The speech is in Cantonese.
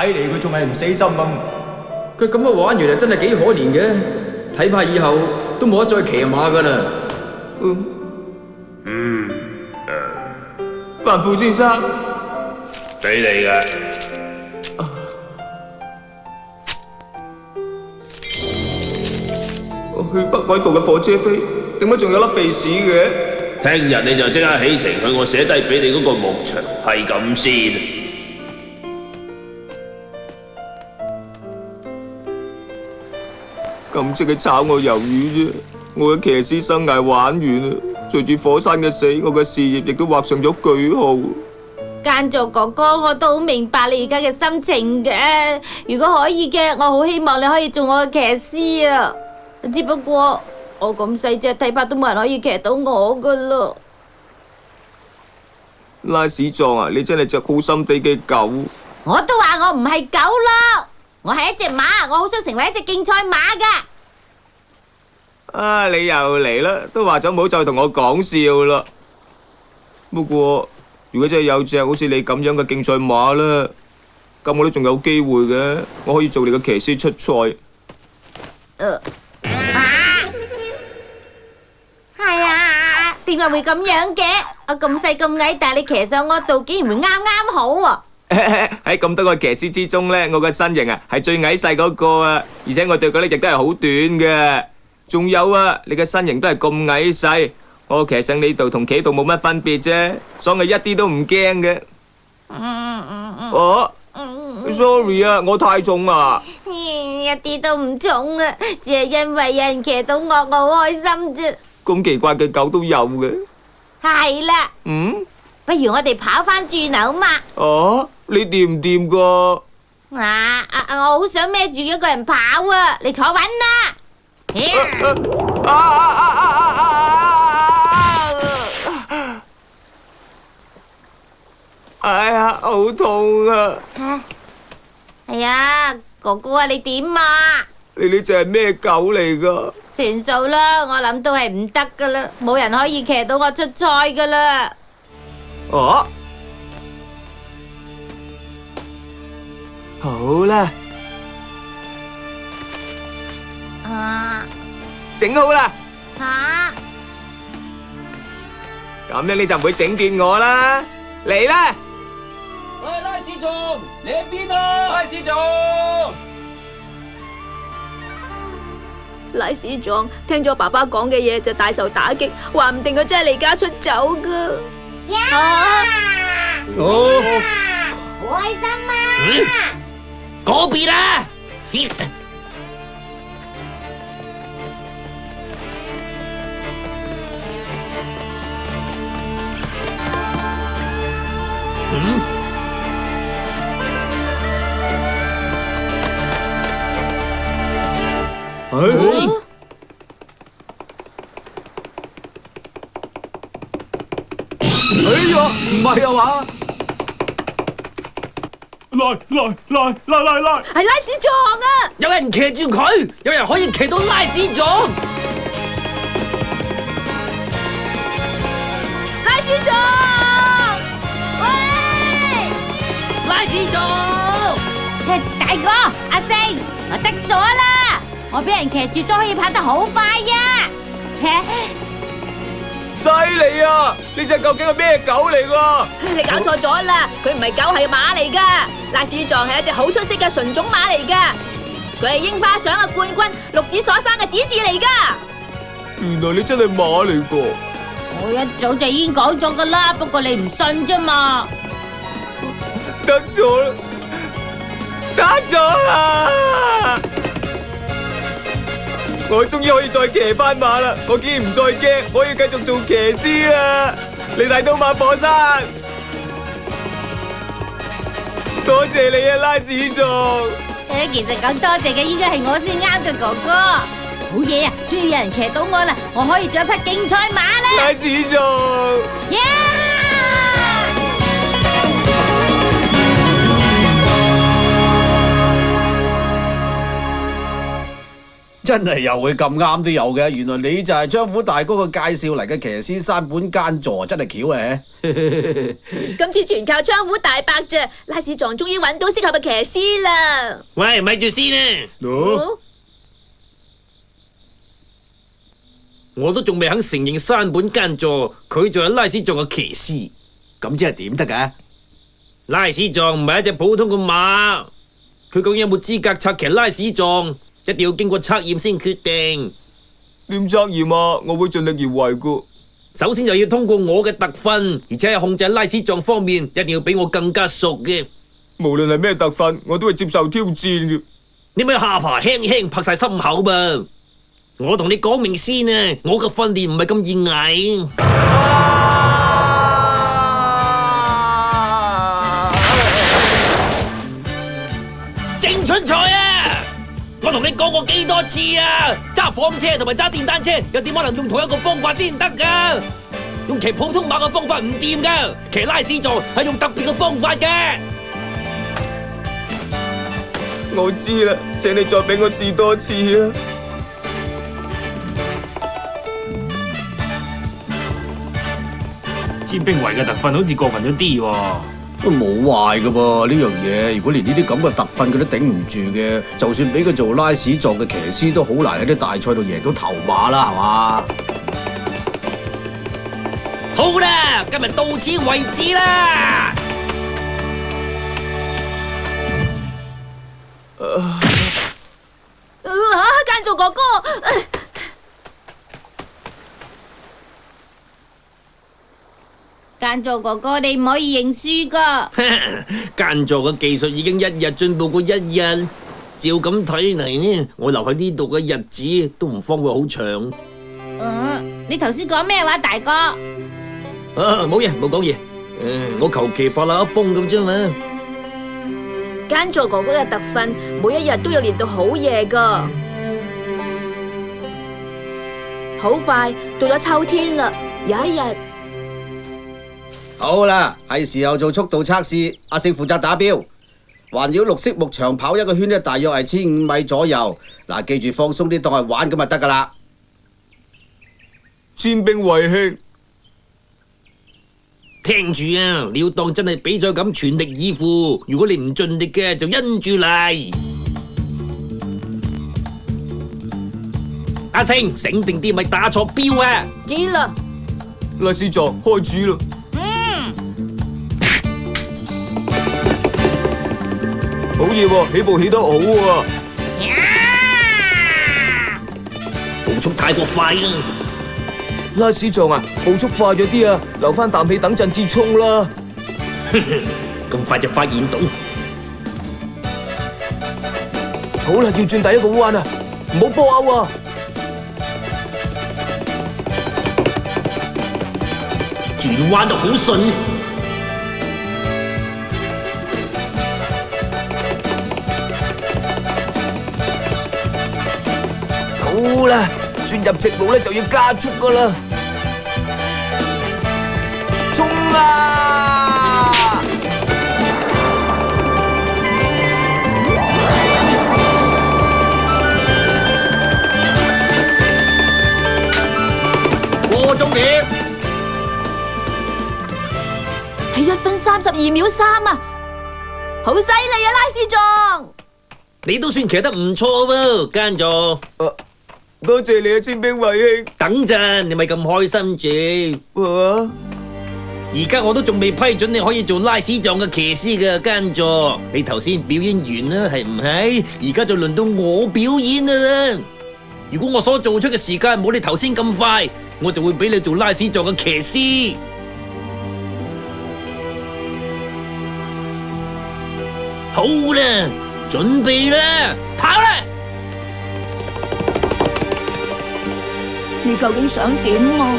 睇嚟佢仲係唔死心咁。佢咁樣玩原來真係幾可憐嘅，睇怕以後都冇得再騎馬噶啦。范副先生，俾你嘅。我去北軌道嘅火車飛，點解仲有粒鼻屎嘅？聽日你就即刻起程去我寫低俾你嗰個牧場，係咁先。咁即係炒我魷魚啫！我嘅騎師生涯玩完啦，隨住火山嘅死，我嘅事業亦都畫上咗句號。間族哥哥，我都好明白你而家嘅心情嘅。如果可以嘅，我好希望你可以做我嘅騎師啊！只不過我咁細隻，睇怕都冇人可以騎到我噶咯。拉屎壯啊！你真係隻好心地嘅狗。我都話我唔係狗咯，我係一隻馬，我好想成為一隻競賽馬噶。啊！你又嚟啦，都話咗唔好再同我講笑啦。不過如果真係有隻好似你咁樣嘅競賽馬啦，咁我都仲有機會嘅，我可以做你嘅騎師出賽。係啊，點解會咁樣嘅？我咁細咁矮，但係你騎上我度，竟然會啱啱好喎！喺咁多個騎師之中呢，我嘅身形啊係最矮細嗰個啊，而且我對腳呢亦都係好短嘅。仲有啊，你嘅身形都係咁矮細，我騎上你度同企度冇乜分別啫，所以我一啲都唔驚嘅。Sorry 啊，我太重啊。一啲都唔重啊，只係因為有人騎到我好開心啫。咁奇怪嘅狗都有嘅。係啦，不如我哋跑翻轉頭嘛。你掂唔掂噶？我好想孭住一個人跑啊！你坐穩啦。哎呀，好痛啊！係啊，哥哥啊，你點啊？你呢隻係咩狗嚟噶？算數啦，我諗都係唔得噶啦，冇人可以騎到我出賽噶啦。好啦，整好啦。咁樣你就唔會整斷我啦。嚟啦！喂，拉屎壯，你喺邊啊？拉屎壯，拉屎壯聽咗爸爸講嘅嘢就大受打擊，話唔定佢真係離家出走噶。好開心啊！嗰邊啊！唔係啊嘛？來！係拉屎壯啊！有人騎住佢，有人可以騎到拉屎壯。拉屎壯，喂！拉屎壯，大哥阿星，我得咗啦！我俾人騎住都可以跑得好快呀！犀利啊！呢隻究竟係咩狗嚟噶？你搞錯咗啦，佢唔係狗，係馬嚟噶。拉屎壯係一隻好出色嘅純種馬嚟噶，佢係櫻花賞嘅冠軍，鹿子所生嘅子嗣嚟噶。原來你真係馬嚟噶！我一早就已經講咗噶啦，不過你唔信啫嘛。得咗啦！得咗啦！我終於可以再騎翻馬啦！我竟然唔再驚，我可以繼續做騎師啦！你睇到馬火山，多謝你啊，拉屎壯！其實講多謝嘅應該係我先啱嘅，哥哥。好嘢啊！終於有人騎到我啦，我可以做一匹競賽馬啦！拉屎壯！真係又會咁啱都有嘅，原來你就係張虎大哥嘅介紹嚟嘅騎師山本間座，真係巧啊！今次全靠槍虎大伯啫，拉屎撞終於揾到適合嘅騎師啦。喂，咪住先啊！哦我都仲未肯承認山本間座佢就係拉屎撞嘅騎師。咁即係點得嘅？拉屎撞唔係一隻普通嘅馬，佢究竟有冇資格策騎拉屎撞，一定要經過測驗先決定。點測驗啊？我會盡力而為噶。首先就要通過我嘅特訓，而且喺控制拉屎撞方面一定要比我更加熟嘅。無論係咩特訓，我都會接受挑戰嘅。你咪下巴輕輕拍晒心口噃！我同你講明先啊，我嘅訓練唔係咁易捱。正春菜啊！我同你講過幾多次啊？揸房車同埋揸電單車又點可能用同一個方法先得噶？用騎普通馬嘅方法唔掂噶，騎拉屎撞係用特別嘅方法嘅。我知啦，請你再俾我試多次啊！千兵衛嘅特訓好似過分咗啲喎。都冇壞噶噃呢樣嘢，如果連呢啲咁嘅特訓佢都頂唔住嘅，就算俾佢做拉屎撞嘅騎師，都好難喺啲大賽度贏到頭馬啦，係嘛？好啦，今日到此為止啦。間座哥哥，間座哥哥，你唔可以認輸噶。間座嘅技術已經一日進步過一日，照咁睇嚟呢，我留喺呢度嘅日子都唔方會好長。你頭先講咩話，大哥？冇嘢，冇講嘢。我求其發下一瘋咁啫嘛。間座哥哥嘅特訓每一日都要練到好夜噶。好快到咗秋天啦，有一日。好啦，係時候做速度測試。阿勝負責打標，環繞綠色牧場跑一個圈呢，大約係1500米左右。嗱，記住放鬆啲，當係玩咁就得噶啦。千兵衛兄，聽住啊！你要當真係比賽咁全力以赴。如果你唔盡力嘅，就因住嚟。阿勝，醒定啲，咪打錯標啊！知啦，拉屎撞開始啦！好嘢喎，起步起得好喎。步速太過快啦！拉屎撞啊，步速快咗啲啊，留翻啖氣等陣至衝啦。咁快就發現到。好啦，要轉第一個彎啊，唔好波歐啊！轉彎都好順。好啦，轉入直路咧就要加速噶啦，衝啊！過終點係1分32秒3啊，好犀利啊！拉屎撞，你都算騎得唔錯喎，間座。多謝你啊，千兵衛兄。等陣，你咪咁開心住。而家我都仲未批准你可以做拉屎撞嘅騎師嘅，間座。你頭先表演完啦，係唔係？而家就輪到我表演啦。如果我所做出嘅時間冇你頭先咁快，我就會俾你做拉屎撞嘅騎師。好啦，準備啦，跑啦！你究竟想點啊？